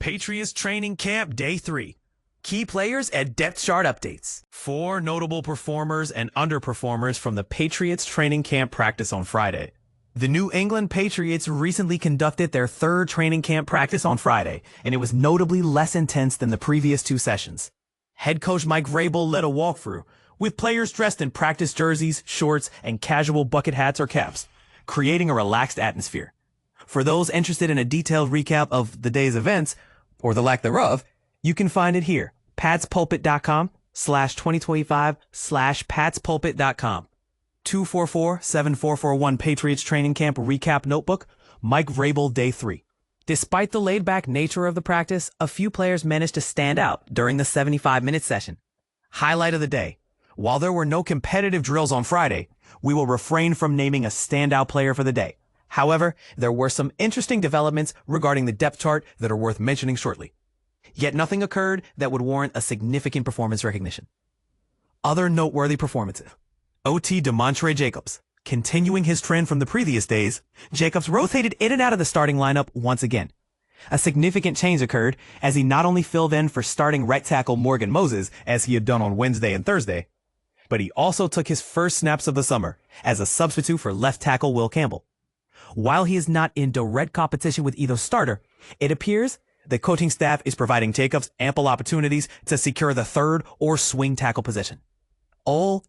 Patriots Training Camp Day 3. Key players and depth chart updates. 4 notable performers and underperformers from the Patriots Training Camp practice on Friday. The New England Patriots recently conducted their 3rd training camp practice on Friday, and it was notably less intense than the previous 2 sessions. Head coach Mike Vrabel led a walkthrough, with players dressed in practice jerseys, shorts, and casual bucket hats or caps, creating a relaxed atmosphere. For those interested in a detailed recap of the day's events, or the lack thereof, you can find it here, patspulpit.com/2025/patspulpit.com. 244-7441 Patriots Training Camp Recap Notebook, Mike Vrabel Day 3. Despite the laid-back nature of the practice, a few players managed to stand out during the 75-minute session. Highlight of the day. While there were no competitive drills on Friday, we will refrain from naming a standout player for the day. However, there were some interesting developments regarding the depth chart that are worth mentioning shortly. Yet nothing occurred that would warrant a significant performance recognition. Other noteworthy performances. OT Demontrey Jacobs. Continuing his trend from the previous days, Jacobs rotated in and out of the starting lineup once again. A significant change occurred as he not only filled in for starting right tackle Morgan Moses as he had done on Wednesday and Thursday, but he also took his first snaps of the summer as a substitute for left tackle Will Campbell. While he is not in direct competition with either starter, it appears the coaching staff is providing Jacobs ample opportunities to secure the 3rd or swing tackle position.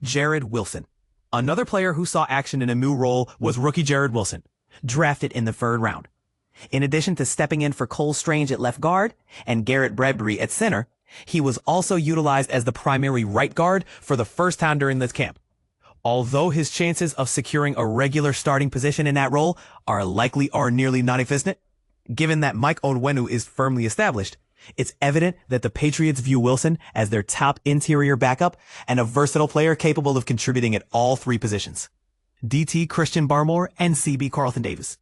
Jared Wilson. Another player who saw action in a new role was rookie Jared Wilson, drafted in the 3rd round. In addition to stepping in for Cole Strange at left guard and Garrett Bradbury at center, he was also utilized as the primary right guard for the first time during this camp. Although his chances of securing a regular starting position in that role are likely or nearly non-existent, given that Mike Onwenu is firmly established, it's evident that the Patriots view Wilson as their top interior backup and a versatile player capable of contributing at all 3 positions. DT Christian Barmore and CB Carlton Davis.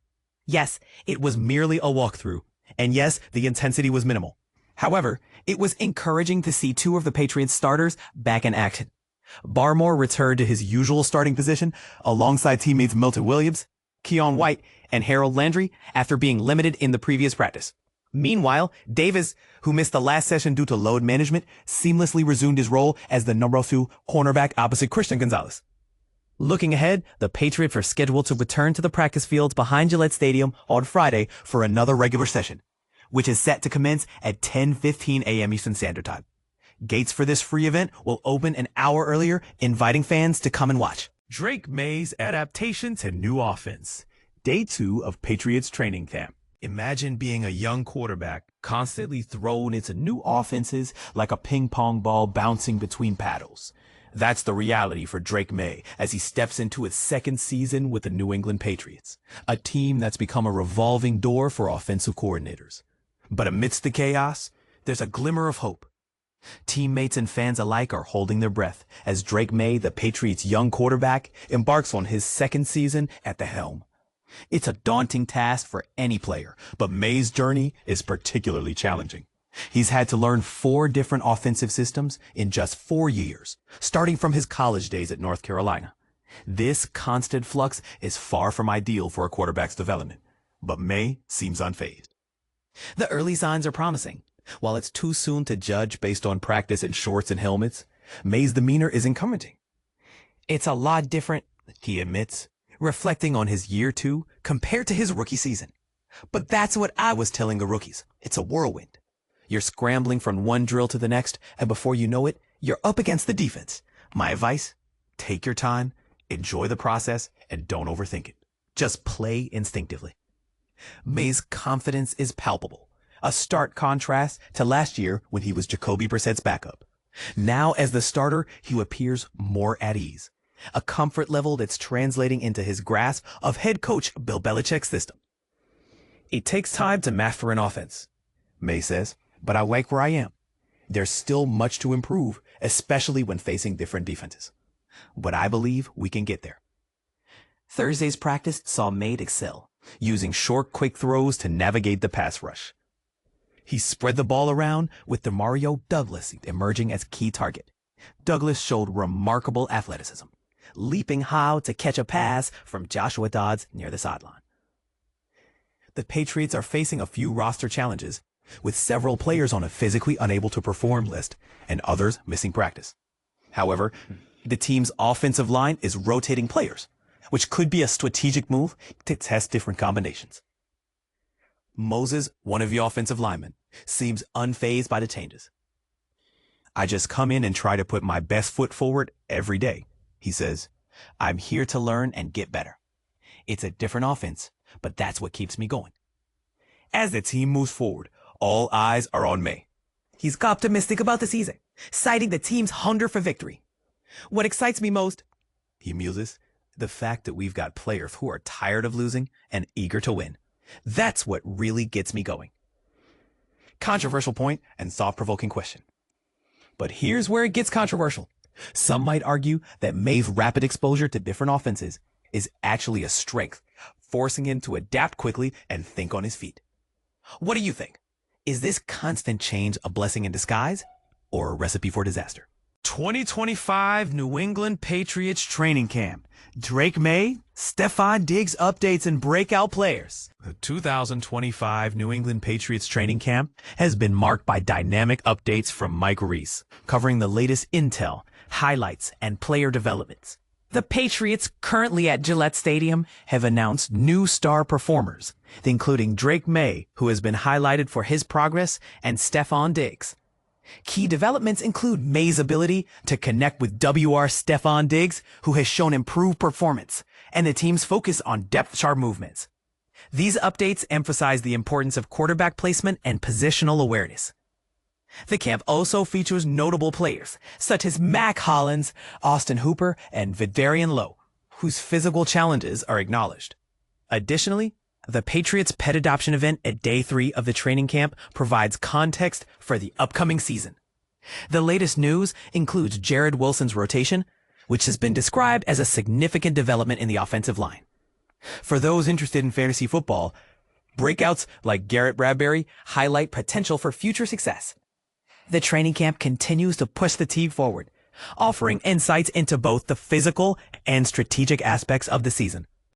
Yes, it was merely a walkthrough, and yes, the intensity was minimal. However, it was encouraging to see 2 of the Patriots starters back in action. Barmore returned to his usual starting position alongside teammates Milton Williams, Keon White, and Harold Landry after being limited in the previous practice. Meanwhile, Davis, who missed the last session due to load management, seamlessly resumed his role as the number 2 cornerback opposite Christian Gonzalez. Looking ahead, the Patriots are scheduled to return to the practice fields behind Gillette Stadium on Friday for another regular session, which is set to commence at 10:15 a.m. Eastern Standard Time. Gates for this free event will open an hour earlier, inviting fans to come and watch. Drake Maye's adaptation to new offense. Day 2 of Patriots Training Camp. Imagine being a young quarterback, constantly thrown into new offenses like a ping pong ball bouncing between paddles. That's the reality for Drake Maye as he steps into his 2nd season with the New England Patriots, a team that's become a revolving door for offensive coordinators. But amidst the chaos, there's a glimmer of hope. Teammates and fans alike are holding their breath as Drake Maye, the Patriots' young quarterback, embarks on his 2nd season at the helm. It's a daunting task for any player, but Maye's journey is particularly challenging. He's had to learn 4 different offensive systems in just 4 years, starting from his college days at North Carolina. This constant flux is far from ideal for a quarterback's development, but Maye seems unfazed. The early signs are promising. While it's too soon to judge based on practice in shorts and helmets, Maye's demeanor is encouraging. It's a lot different, he admits, reflecting on his year 2 compared to his rookie season. But that's what I was telling the rookies. It's a whirlwind. You're scrambling from one drill to the next, and before you know it, you're up against the defense. My advice, take your time, enjoy the process, and don't overthink it. Just play instinctively. Maye's confidence is palpable, a stark contrast to last year when he was Jacoby Brissett's backup. Now as the starter, he appears more at ease, a comfort level that's translating into his grasp of head coach Bill Belichick's system. It takes time to master an offense, Maye says, but I like where I am. There's still much to improve, especially when facing different defenses. But I believe we can get there. Thursday's practice saw Maye excel, using short, quick throws to navigate the pass rush. He spread the ball around with Demario Douglas emerging as key target. Douglas showed remarkable athleticism, leaping high to catch a pass from Joshua Dodds near the sideline. The Patriots are facing a few roster challenges, with several players on a physically unable to perform list and others missing practice. However, the team's offensive line is rotating players, which could be a strategic move to test different combinations. Moses, one of the offensive linemen, seems unfazed by the changes. I just come in and try to put my best foot forward every day, he says. I'm here to learn and get better. It's a different offense, but that's what keeps me going. As the team moves forward, all eyes are on Maye. He's optimistic about the season, citing the team's hunger for victory. What excites me most, he muses, the fact that we've got players who are tired of losing and eager to win. That's what really gets me going. Controversial point and thought-provoking question. But here's where it gets controversial. Some might argue that Maye's rapid exposure to different offenses is actually a strength, forcing him to adapt quickly and think on his feet. What do you think? Is this constant change a blessing in disguise or a recipe for disaster? 2025 New England Patriots training camp. Drake Maye, Stefon Diggs updates and breakout players. The 2025 New England Patriots training camp has been marked by dynamic updates from Mike Reese, covering the latest intel, highlights, and player developments. The Patriots, currently at Gillette Stadium, have announced new star performers, including Drake Maye, who has been highlighted for his progress, and Stefon Diggs. Key developments include Maye's ability to connect with Stefon Diggs, who has shown improved performance, and the team's focus on depth chart movements. These updates emphasize the importance of quarterback placement and positional awareness. The camp also features notable players, such as Mac Hollins, Austin Hooper, and Vidarian Lowe, whose physical challenges are acknowledged. Additionally, the Patriots Pet Adoption event at Day 3 of the training camp provides context for the upcoming season. The latest news includes Jared Wilson's rotation, which has been described as a significant development in the offensive line. For those interested in fantasy football, breakouts like Garrett Bradbury highlight potential for future success. The training camp continues to push the team forward, offering insights into both the physical and strategic aspects of the season.